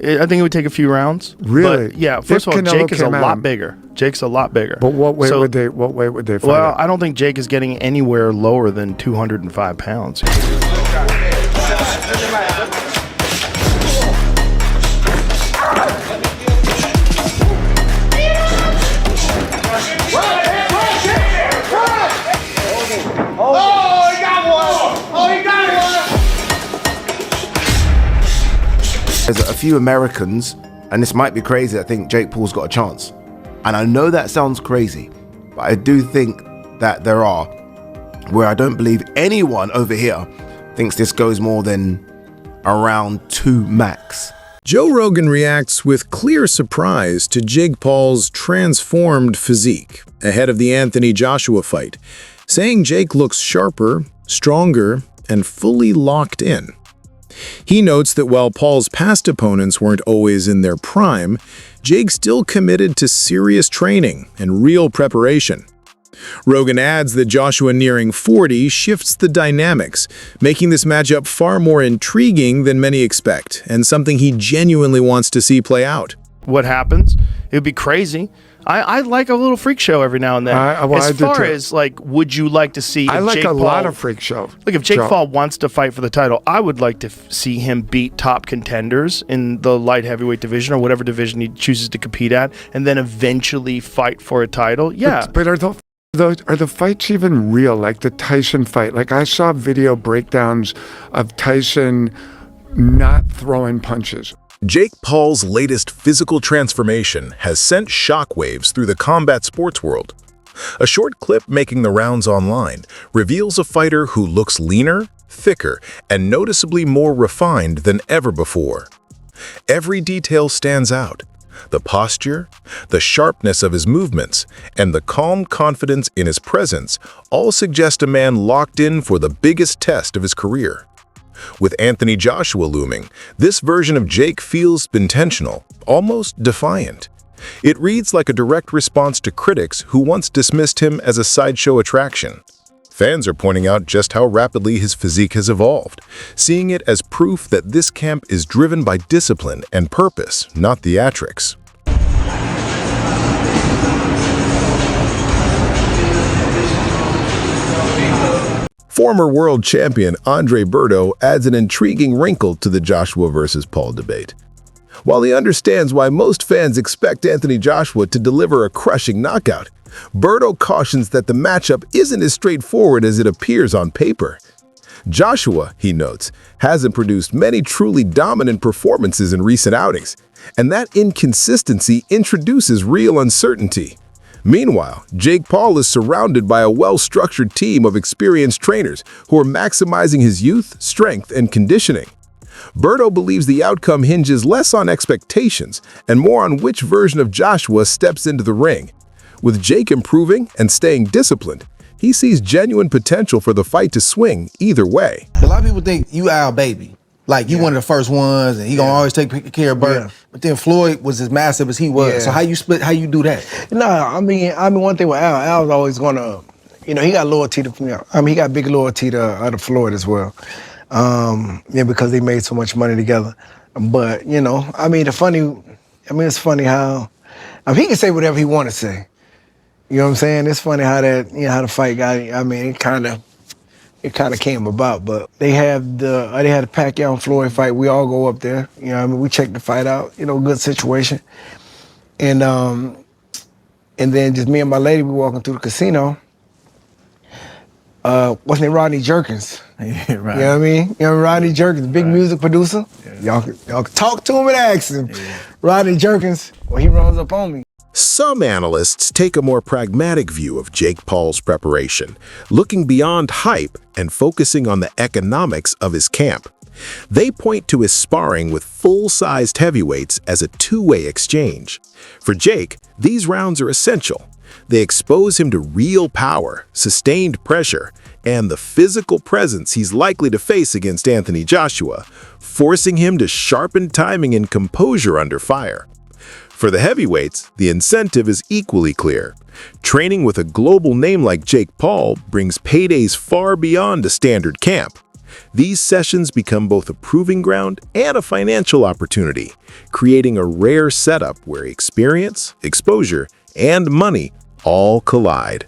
I think it would take a few rounds. Really? But yeah. First of all, Jake is a lot bigger. Jake's a lot bigger. But what weight would they fight Well, at? I don't think Jake is getting anywhere lower than 205 pounds. There's a few Americans, and this might be crazy, I think Jake Paul's got a chance. And I know that sounds crazy, but I do think that there are, where I don't believe anyone over here thinks this goes more than around 2 max. Joe Rogan reacts with clear surprise to Jake Paul's transformed physique ahead of the Anthony Joshua fight, saying Jake looks sharper, stronger, and fully locked in. He notes that while Paul's past opponents weren't always in their prime, Jake still committed to serious training and real preparation. Rogan adds that Joshua nearing 40 shifts the dynamics, making this matchup far more intriguing than many expect, and something he genuinely wants to see play out. What happens? It would be crazy. I like a little freak show every now and then. As far as, like, would you like to see... I like Jake a Paul, lot of freak show. Like, if Jake Paul wants to fight for the title, I would like to see him beat top contenders in the light heavyweight division or whatever division he chooses to compete at, and then eventually fight for a title. Yeah. But are the fights even real? Like the Tyson fight? Like, I saw video breakdowns of Tyson not throwing punches. Jake Paul's latest physical transformation has sent shockwaves through the combat sports world. A short clip making the rounds online reveals a fighter who looks leaner, thicker, and noticeably more refined than ever before. Every detail stands out. The posture, the sharpness of his movements, and the calm confidence in his presence all suggest a man locked in for the biggest test of his career. With Anthony Joshua looming, this version of Jake feels intentional, almost defiant. It reads like a direct response to critics who once dismissed him as a sideshow attraction. Fans are pointing out just how rapidly his physique has evolved, seeing it as proof that this camp is driven by discipline and purpose, not theatrics. Former world champion Andre Berto adds an intriguing wrinkle to the Joshua versus Paul debate. While he understands why most fans expect Anthony Joshua to deliver a crushing knockout, Berto cautions that the matchup isn't as straightforward as it appears on paper. Joshua, he notes, hasn't produced many truly dominant performances in recent outings, and that inconsistency introduces real uncertainty. Meanwhile, Jake Paul is surrounded by a well-structured team of experienced trainers who are maximizing his youth, strength, and conditioning. Berto believes the outcome hinges less on expectations and more on which version of Joshua steps into the ring. With Jake improving and staying disciplined, he sees genuine potential for the fight to swing either way. A lot of people think you our baby. Like, you one of the first ones, and he gonna always take care of Bert. But then Floyd was as massive as he was. So how you split? How you do that? No, I mean one thing with Al's always gonna, he got loyalty to, he got big loyalty to Floyd as well. Because they made so much money together. But it's funny how, he can say whatever he want to say. You know what I'm saying? It's funny how that, how the fight got. It kind of came about, but they had the Pacquiao and Floyd fight. We all go up there. We check the fight out. Good situation. And then just me and my lady, we walking through the casino. Wasn't it Rodney Jerkins? Yeah, right. You know what I mean? Rodney Jerkins, big music producer. Yeah. Y'all can talk to him and ask him. Yeah. Rodney Jerkins, he runs up on me. Some analysts take a more pragmatic view of Jake Paul's preparation, looking beyond hype and focusing on the economics of his camp. They point to his sparring with full-sized heavyweights as a two-way exchange. For Jake, these rounds are essential. They expose him to real power, sustained pressure, and the physical presence he's likely to face against Anthony Joshua, forcing him to sharpen timing and composure under fire. For the heavyweights, the incentive is equally clear. Training with a global name like Jake Paul brings paydays far beyond a standard camp. These sessions become both a proving ground and a financial opportunity, creating a rare setup where experience, exposure, and money all collide.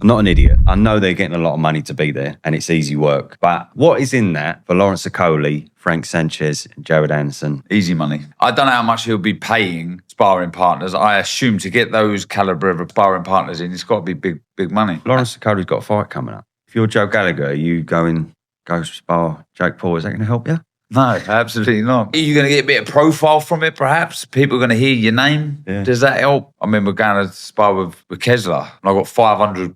I'm not an idiot. I know they're getting a lot of money to be there and it's easy work. But what is in that for Lawrence Okoli, Frank Sanchez, and Jared Anderson? Easy money. I don't know how much he'll be paying sparring partners. I assume to get those caliber of sparring partners in, it's got to be big money. Lawrence Okoli's got a fight coming up. If you're Joe Gallagher, are you go spar Jake Paul? Is that going to help you? No, absolutely not. Are you going to get a bit of profile from it, perhaps? People are going to hear your name. Yeah. Does that help? I remember going to spar with Kessler, and I got £500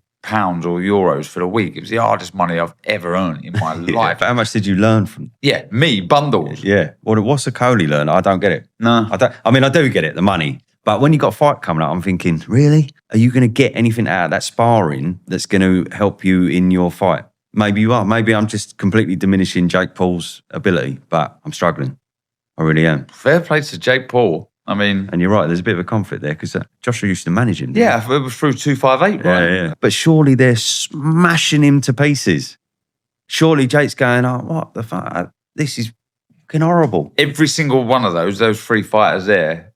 or euros for the week. It was the hardest money I've ever earned in my life. But how much did you learn from? Yeah, me, bundles. Yeah. What's Okoli learn? I don't get it. No. I mean, I do get it, the money. But when you got a fight coming up, I'm thinking, really? Are you going to get anything out of that sparring that's going to help you in your fight? Maybe you are. Maybe I'm just completely diminishing Jake Paul's ability, but I'm struggling. I really am. Fair play to Jake Paul. I mean... And you're right, there's a bit of a conflict there because Joshua used to manage him. Yeah, it was through 258, right? Yeah. But surely they're smashing him to pieces. Surely Jake's going, oh, what the fuck? This is fucking horrible. Every single one of those three fighters there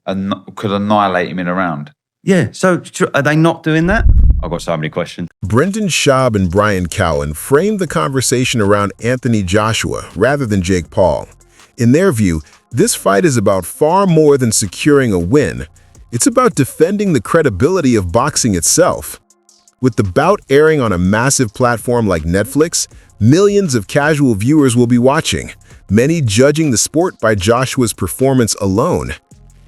could annihilate him in a round. Yeah, so are they not doing that? I've got so many questions. Brendan Schaub and Brian Cowan framed the conversation around Anthony Joshua rather than Jake Paul. In their view, this fight is about far more than securing a win. It's about defending the credibility of boxing itself. With the bout airing on a massive platform like Netflix, millions of casual viewers will be watching, many judging the sport by Joshua's performance alone.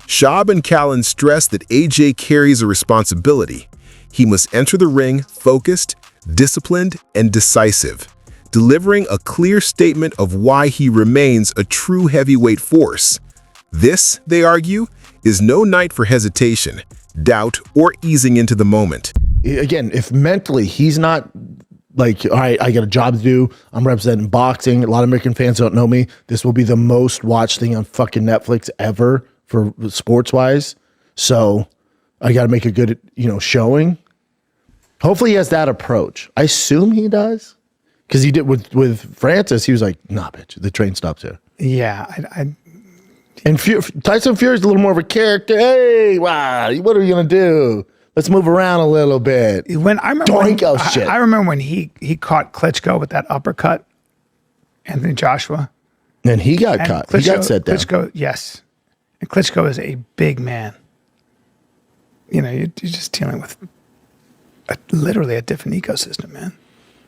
Schaub and Callan stress that AJ carries a responsibility. He must enter the ring focused, disciplined, and decisive, delivering a clear statement of why he remains a true heavyweight force. This, they argue, is no night for hesitation, doubt, or easing into the moment. Again, if mentally he's not like, all right, I got a job to do, I'm representing boxing, a lot of American fans don't know me, this will be the most watched thing on fucking Netflix ever for sports-wise, so I got to make a good, showing. Hopefully he has that approach. I assume he does. Because he did with Francis, he was like, nah, bitch, the train stops here. Yeah. And Tyson Fury's a little more of a character. Hey, wow, what are we going to do? Let's move around a little bit. I remember when he caught Klitschko with that uppercut, Anthony Joshua. And he got caught. He got set down. Klitschko, yes. And Klitschko is a big man. You're just dealing with literally a different ecosystem, man.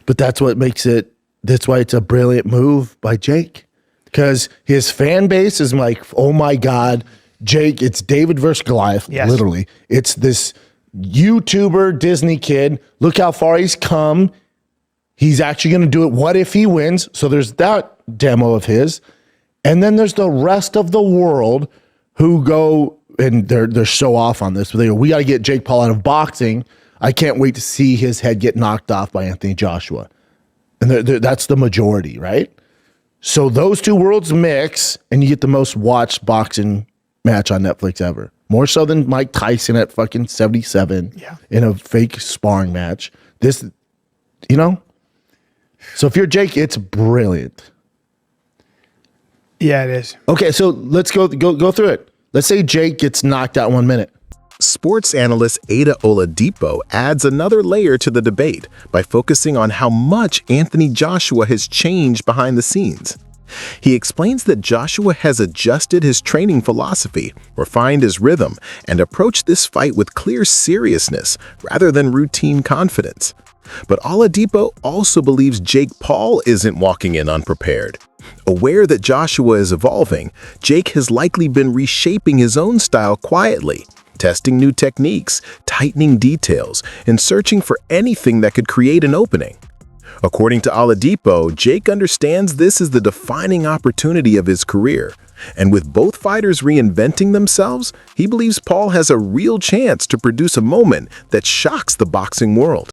But that's what makes it, that's why it's a brilliant move by Jake. Because his fan base is like, oh my God, Jake, it's David versus Goliath, literally. It's this YouTuber Disney kid. Look how far he's come. He's actually going to do it. What if he wins? So there's that demo of his. And then there's the rest of the world who go, and they're so off on this, but they go, we got to get Jake Paul out of boxing. I can't wait to see his head get knocked off by Anthony Joshua. And that's the majority, right? So those two worlds mix, and you get the most watched boxing match on Netflix ever. More so than Mike Tyson at fucking 77 in a fake sparring match. This, So if you're Jake, it's brilliant. Yeah, it is. Okay, so let's go through it. Let's say Jake gets knocked out 1 minute. Sports analyst Ada Oladipo adds another layer to the debate by focusing on how much Anthony Joshua has changed behind the scenes. He explains that Joshua has adjusted his training philosophy, refined his rhythm, and approached this fight with clear seriousness rather than routine confidence. But Oladipo also believes Jake Paul isn't walking in unprepared. Aware that Joshua is evolving, Jake has likely been reshaping his own style quietly, testing new techniques, tightening details, and searching for anything that could create an opening. According to Oladipo, Jake understands this is the defining opportunity of his career, and with both fighters reinventing themselves, he believes Paul has a real chance to produce a moment that shocks the boxing world.